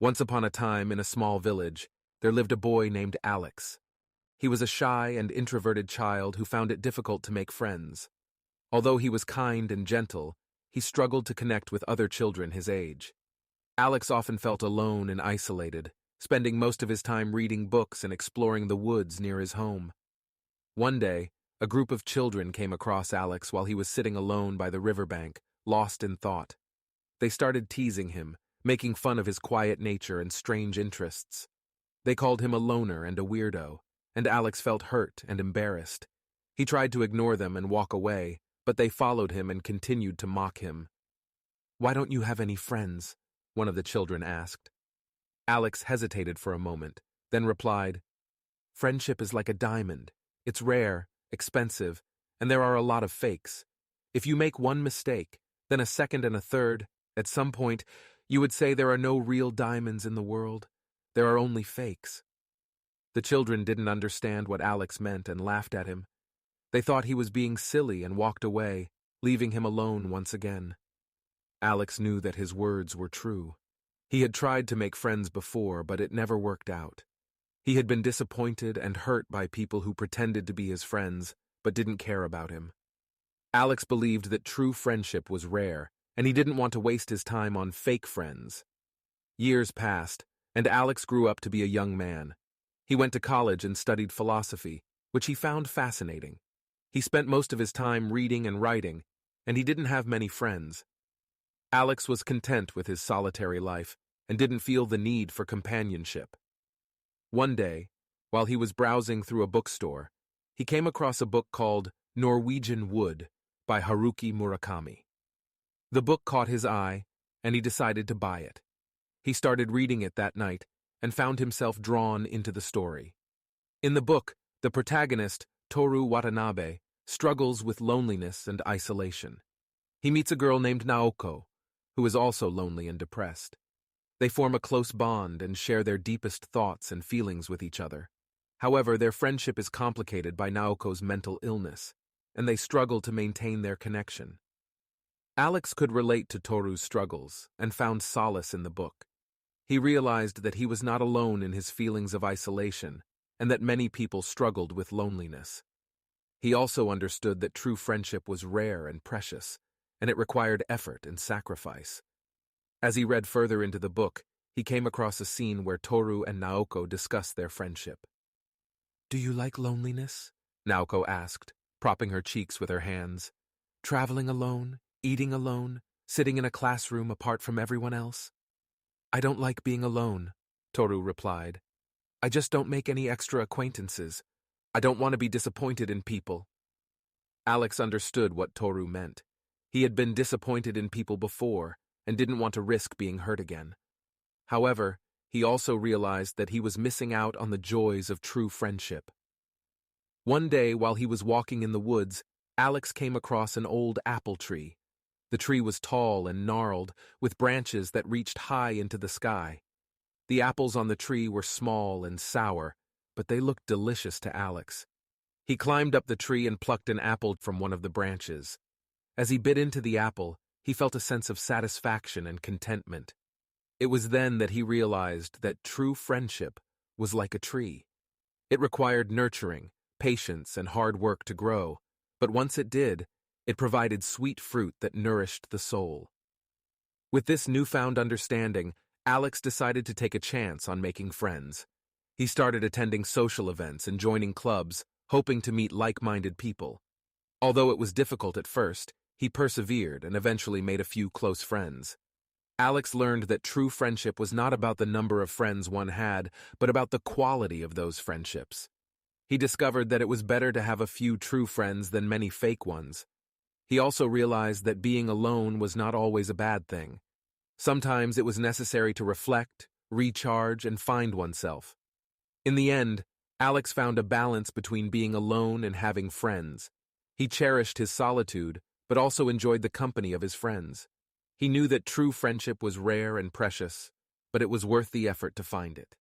Once upon a time, in a small village, there lived a boy named Alex. He was a shy and introverted child who found it difficult to make friends. Although he was kind and gentle, he struggled to connect with other children his age. Alex often felt alone and isolated, spending most of his time reading books and exploring the woods near his home. One day, a group of children came across Alex while he was sitting alone by the riverbank, lost in thought. They started teasing him, making fun of his quiet nature and strange interests. They called him a loner and a weirdo, and Alex felt hurt and embarrassed. He tried to ignore them and walk away, but they followed him and continued to mock him. "Why don't you have any friends?" one of the children asked. Alex hesitated for a moment, then replied, "Friendship is like a diamond. It's rare, expensive, and there are a lot of fakes. If you make one mistake, then a second and a third, at some point, you would say there are no real diamonds in the world. There are only fakes." The children didn't understand what Alex meant and laughed at him. They thought he was being silly and walked away, leaving him alone once again. Alex knew that his words were true. He had tried to make friends before, but it never worked out. He had been disappointed and hurt by people who pretended to be his friends, but didn't care about him. Alex believed that true friendship was rare, and he didn't want to waste his time on fake friends. Years passed, and Alex grew up to be a young man. He went to college and studied philosophy, which he found fascinating. He spent most of his time reading and writing, and he didn't have many friends. Alex was content with his solitary life and didn't feel the need for companionship. One day, while he was browsing through a bookstore, he came across a book called Norwegian Wood by Haruki Murakami. The book caught his eye, and he decided to buy it. He started reading it that night and found himself drawn into the story. In the book, the protagonist, Toru Watanabe, struggles with loneliness and isolation. He meets a girl named Naoko, who is also lonely and depressed. They form a close bond and share their deepest thoughts and feelings with each other. However, their friendship is complicated by Naoko's mental illness, and they struggle to maintain their connection. Alex could relate to Toru's struggles and found solace in the book. He realized that he was not alone in his feelings of isolation, and that many people struggled with loneliness. He also understood that true friendship was rare and precious, and it required effort and sacrifice. As he read further into the book, he came across a scene where Toru and Naoko discussed their friendship. "Do you like loneliness?" Naoko asked, propping her cheeks with her hands. "Traveling alone, eating alone, sitting in a classroom apart from everyone else?" "I don't like being alone," Toru replied. "I just don't make any extra acquaintances. I don't want to be disappointed in people." Alex understood what Toru meant. He had been disappointed in people before and didn't want to risk being hurt again. However, he also realized that he was missing out on the joys of true friendship. One day, while he was walking in the woods, Alex came across an old apple tree. The tree was tall and gnarled, with branches that reached high into the sky. The apples on the tree were small and sour, but they looked delicious to Alex. He climbed up the tree and plucked an apple from one of the branches. As he bit into the apple, he felt a sense of satisfaction and contentment. It was then that he realized that true friendship was like a tree. It required nurturing, patience, and hard work to grow, but once it did, it provided sweet fruit that nourished the soul. With this newfound understanding, Alex decided to take a chance on making friends. He started attending social events and joining clubs, hoping to meet like-minded people. Although it was difficult at first, he persevered and eventually made a few close friends. Alex learned that true friendship was not about the number of friends one had, but about the quality of those friendships. He discovered that it was better to have a few true friends than many fake ones. He also realized that being alone was not always a bad thing. Sometimes it was necessary to reflect, recharge, and find oneself. In the end, Alex found a balance between being alone and having friends. He cherished his solitude, but also enjoyed the company of his friends. He knew that true friendship was rare and precious, but it was worth the effort to find it.